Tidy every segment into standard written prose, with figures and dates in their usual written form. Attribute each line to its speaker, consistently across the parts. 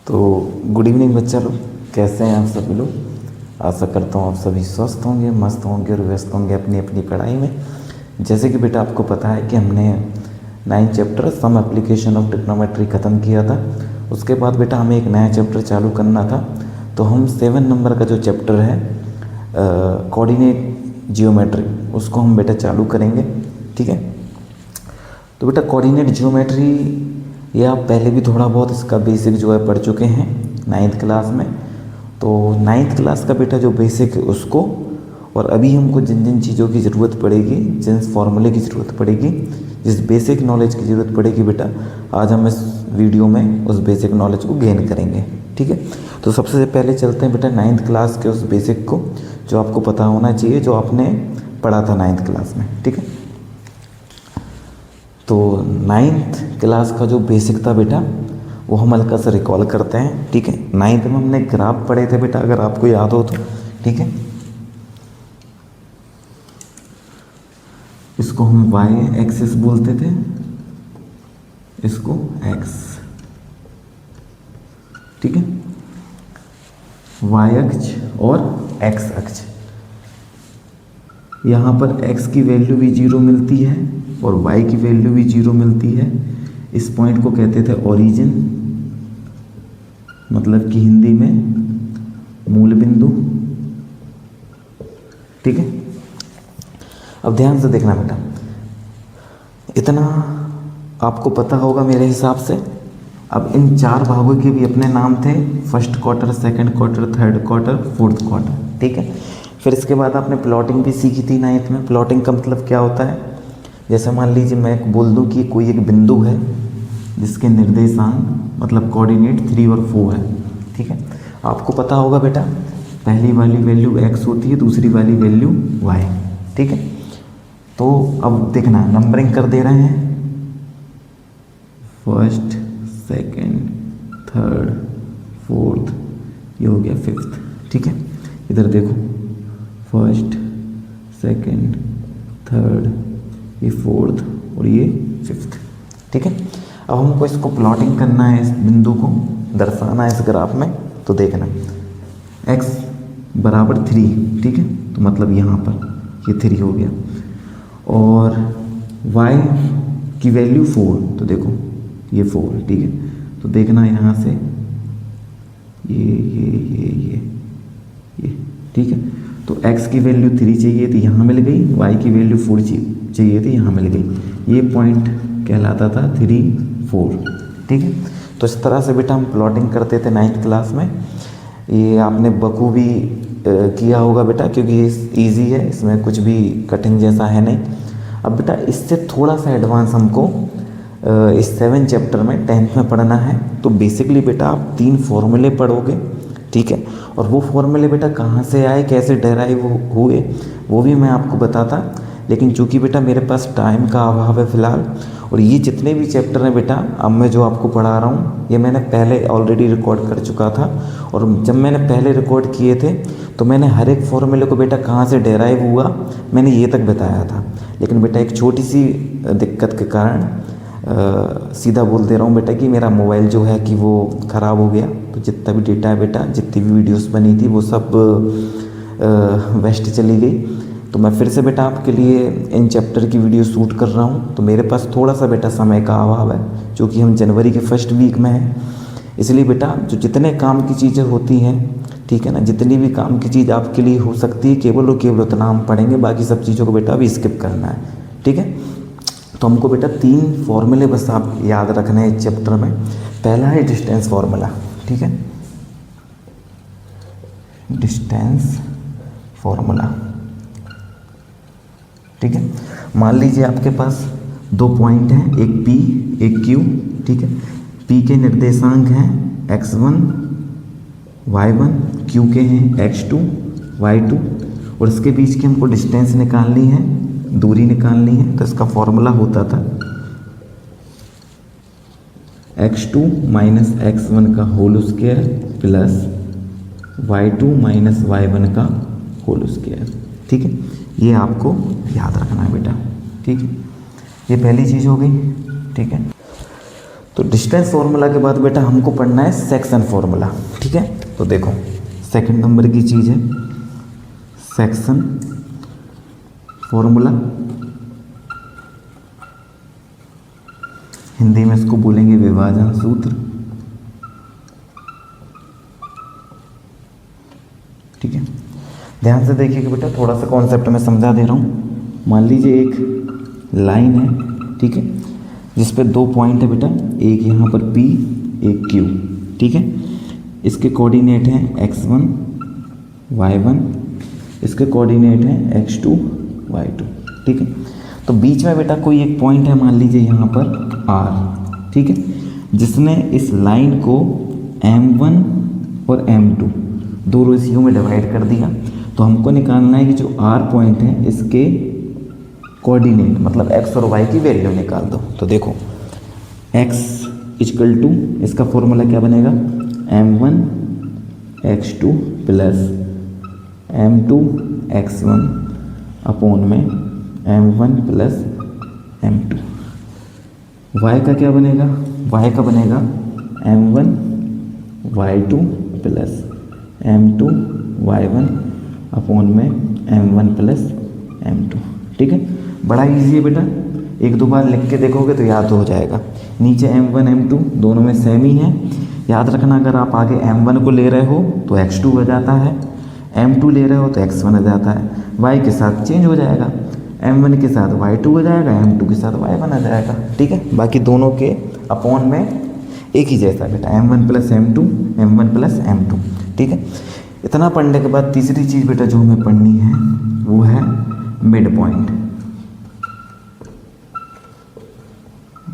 Speaker 1: तो good evening बच्चा लोग, कैसे हैं आप सभी लोग। आशा करता हूँ आप सभी स्वस्थ होंगे, मस्त होंगे और व्यस्त होंगे अपनी अपनी पढ़ाई में। जैसे कि बेटा आपको पता है कि हमने 9 chapter some application of trigonometry ख़त्म किया था। उसके बाद बेटा हमें एक नया चैप्टर चालू करना था। तो हम 7 नंबर का जो चैप्टर है कोऑर्डिनेट जियोमेट्री, उसको हम बेटा चालू करेंगे। ठीक है। तो बेटा कोऑर्डिनेट जियोमेट्री ये आप पहले भी थोड़ा बहुत इसका बेसिक जो है पढ़ चुके हैं 9th क्लास में। तो 9th क्लास का बेटा जो बेसिक है उसको, और अभी हमको जिन जिन चीज़ों की ज़रूरत पड़ेगी, जिन फॉर्मूले की ज़रूरत पड़ेगी, जिस बेसिक नॉलेज की ज़रूरत पड़ेगी बेटा, आज हम इस वीडियो में उस बेसिक नॉलेज को गेन करेंगे। ठीक है। तो सबसे पहले चलते हैं बेटा 9th क्लास के उस बेसिक को जो आपको पता होना चाहिए, जो आपने पढ़ा था 9th क्लास में। ठीक है। तो 9th क्लास का जो बेसिक था बेटा वो हम हल्का सा रिकॉल करते हैं। ठीक है। 9th में हमने ग्राफ पढ़े थे बेटा, अगर आपको याद हो तो। ठीक है। इसको हम वाई एक्सिस बोलते थे, इसको एक्स। ठीक है। वाई अक्ष और एक्स अक्ष। यहाँ पर x की वैल्यू भी 0 मिलती है और y की वैल्यू भी 0 मिलती है। इस पॉइंट को कहते थे ओरिजिन, मतलब कि हिंदी में मूल बिंदु। ठीक है। अब ध्यान से देखना बेटा, इतना आपको पता होगा मेरे हिसाब से। अब इन 4 भागों के भी अपने नाम थे, first quarter, second quarter, third quarter, fourth quarter. ठीक है। फिर इसके बाद आपने प्लॉटिंग भी सीखी थी 9th में। प्लॉटिंग का मतलब क्या होता है, जैसे मान लीजिए मैं बोल दूं कि कोई एक बिंदु है जिसके निर्देशांक मतलब कोऑर्डिनेट 3 और 4 है। ठीक है। आपको पता होगा बेटा, पहली वाली वैल्यू x होती है, दूसरी वाली वैल्यू y। ठीक है। तो अब देखना, नंबरिंग कर दे रहे हैं, फर्स्ट, सेकंड, थर्ड, फोर्थ, ये हो गया 5th। ठीक है। इधर देखो, फर्स्ट, सेकंड, थर्ड, ये 4th और ये 5th। ठीक है। अब हमको इसको प्लॉटिंग करना है, इस बिंदु को दर्शाना है इस ग्राफ में। तो देखना, x बराबर 3। ठीक है। तो मतलब यहाँ पर ये 3 हो गया, और y की वैल्यू 4। तो देखो ये 4। ठीक है। तो देखना यहाँ से ये। ठीक है। तो x की वैल्यू 3 चाहिए थी, यहाँ मिल गई। y की वैल्यू 4 चाहिए थी, यहाँ मिल गई। ये पॉइंट कहलाता था 3, 4। ठीक है। तो इस तरह से बेटा हम प्लॉटिंग करते थे 9th क्लास में। ये आपने बखूबी किया होगा बेटा, क्योंकि ये ईजी है, इसमें कुछ भी कठिन जैसा है नहीं। अब बेटा इससे थोड़ा सा एडवांस हमको इस 7 चैप्टर में 10th में पढ़ना है। तो बेसिकली बेटा आप 3 फॉर्मूले पढ़ोगे। ठीक है। और वो फॉर्मूले बेटा कहाँ से आए, कैसे डेराइव हुए, वो भी मैं आपको बताता। लेकिन चूंकि बेटा मेरे पास टाइम का अभाव है फ़िलहाल, और ये जितने भी चैप्टर हैं बेटा अब मैं जो आपको पढ़ा रहा हूँ, ये मैंने पहले ऑलरेडी रिकॉर्ड कर चुका था। और जब मैंने पहले रिकॉर्ड किए थे तो मैंने हर एक फॉर्मूले को बेटा कहाँ से डेराइव हुआ मैंने ये तक बताया था। लेकिन बेटा एक छोटी सी दिक्कत के कारण सीधा बोल दे रहा हूँ बेटा कि मेरा मोबाइल जो है कि वो ख़राब हो गया। तो जितना भी डेटा है बेटा, जितनी भी वीडियोस बनी थी वो सब वेस्ट चली गई। तो मैं फिर से बेटा आपके लिए इन चैप्टर की वीडियो शूट कर रहा हूँ। तो मेरे पास थोड़ा सा बेटा समय का अभाव है, क्योंकि हम जनवरी के फर्स्ट वीक में हैं। इसलिए बेटा जो जितने काम की चीज़ें होती हैं, ठीक है ना, जितनी भी काम की चीज़ आपके लिए हो सकती है केवल और केवल उतना हम पढ़ेंगे, बाकी सब चीज़ों को बेटा अभी स्किप करना है। ठीक है। तो हमको बेटा 3 फॉर्मूले बस आप याद रखना है इस चैप्टर में। पहला है डिस्टेंस फॉर्मूला। ठीक है। Distance formula. ठीक है। मान लीजिए आपके पास 2 पॉइंट हैं, एक P एक Q। ठीक है। P के निर्देशांक हैं x1 y1, Q के हैं x2 y2, और इसके बीच की हमको डिस्टेंस निकालनी है, दूरी निकालनी है। तो इसका फॉर्मूला होता था x2 माइनस x1 का whole square plus y2 minus y1 का होल स्क्वायर। ठीक है। ये आपको याद रखना है बेटा। ठीक है। ये पहली चीज़ हो गई। ठीक है। तो डिस्टेंस फॉर्मूला के बाद बेटा हमको पढ़ना है सेक्शन फॉर्मूला, ठीक है। तो देखो सेकंड नंबर की चीज़ है सेक्शन फॉर्मूला, हिंदी में इसको बोलेंगे विभाजन सूत्र, ठीक है। ध्यान से देखिएगा बेटा, थोड़ा सा कॉन्सेप्ट में समझा दे रहा हूँ। मान लीजिए एक लाइन है, ठीक है, जिस पे दो पॉइंट है बेटा, एक यहाँ पर P एक Q, ठीक है। इसके कोऑर्डिनेट हैं x1 y1, इसके कोऑर्डिनेट हैं x2 y2, ठीक है। तो बीच में बेटा कोई एक पॉइंट है, मान लीजिए यहाँ पर R, ठीक है, जिसने इस लाइन को M1 और M2 दो रेशियो में डिवाइड कर दिया। तो हमको निकालना है कि जो R पॉइंट है इसके कोऑर्डिनेट मतलब x और y की वैल्यू निकाल दो। तो देखो x इक्वल टू, इसका फॉर्मूला क्या बनेगा, m1 x2 plus m2 x1 upon में m1 प्लस m2। y का क्या बनेगा, y का बनेगा m1 y2 plus m2 y1 upon में m1 प्लस m2, ठीक है। बड़ा इजी है बेटा, एक दो बार लिख के देखोगे तो याद हो जाएगा। नीचे m1 m2 दोनों में सेम ही है, याद रखना। अगर आप आगे m1 को ले रहे हो तो x2 हो जाता है, m2 ले रहे हो तो x1 हो जाता है, y के साथ चेंज हो जाएगा, m1 के साथ y2 हो जाएगा, m2 के साथ y1 आ जाएगा, ठीक है। बाकी दोनों के अपॉन में एक ही जैसा बेटा, m1 plus m2 m1 plus m2, ठीक है। इतना पढ़ने के बाद तीसरी चीज़ बेटा जो हमें पढ़नी है वो है मिड पॉइंट,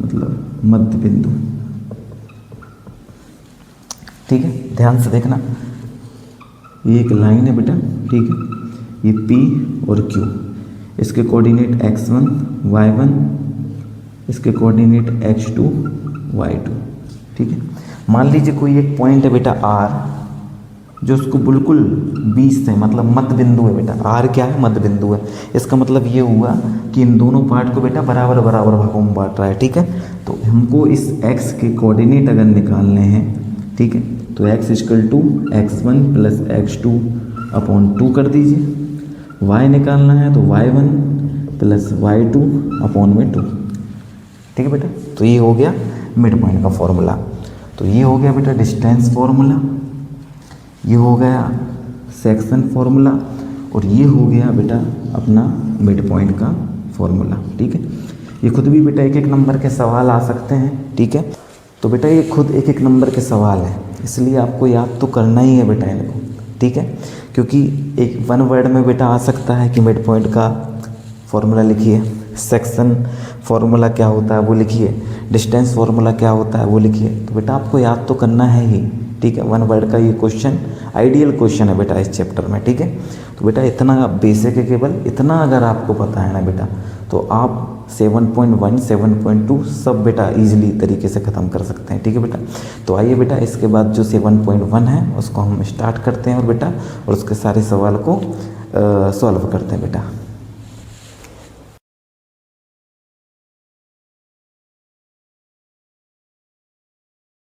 Speaker 1: मतलब मध्य बिंदु, ठीक है। ध्यान से देखना, ये एक लाइन है बेटा, ठीक है, ये P और Q, इसके कोऑर्डिनेट x1 y1, इसके कोऑर्डिनेट x2 y2, ठीक है। मान लीजिए कोई एक पॉइंट है बेटा R, जो उसको बिल्कुल बीच से मतलब मध्य बिंदु है बेटा। R क्या है, मध्य बिंदु है। इसका मतलब ये हुआ कि इन दोनों पार्ट को बेटा बराबर बराबर भागों में बांट रहा है, ठीक है। तो हमको इस x के कोऑर्डिनेट अगर निकालने हैं, ठीक है, तो x equal to x1 plus x2 upon 2 कर दीजिए। y निकालना है तो y1 प्लस y2 अपॉन में 2, ठीक है बेटा। तो ये हो गया मिड पॉइंट का फॉर्मूला। तो ये हो गया बेटा डिस्टेंस फॉर्मूला, ये हो गया सेक्शन फॉर्मूला, और ये हो गया बेटा अपना मिड पॉइंट का फॉर्मूला, ठीक है। ये खुद भी बेटा एक एक नंबर के सवाल आ सकते हैं, ठीक है। तो बेटा ये खुद एक एक नंबर के सवाल है, इसलिए आपको याद तो करना ही है बेटा इनको, ठीक है। क्योंकि एक वन वर्ड में बेटा आ सकता है कि मिड पॉइंट का फॉर्मूला लिखिए, सेक्शन फॉर्मूला क्या होता है वो लिखिए, डिस्टेंस फॉर्मूला क्या होता है वो लिखिए। तो बेटा आपको याद तो करना है ही, ठीक है। वन वर्ड का ये क्वेश्चन आइडियल क्वेश्चन है बेटा इस चैप्टर में, ठीक है। तो बेटा इतना बेसिक है, केवल इतना अगर आपको पता है ना बेटा, तो आप 7.1 7.2 सब बेटा इजीली तरीके से ख़त्म कर सकते हैं, ठीक है बेटा। तो आइए बेटा इसके बाद जो 7.1 है उसको हम स्टार्ट करते हैं और बेटा और उसके सारे सवाल को सॉल्व करते हैं बेटा।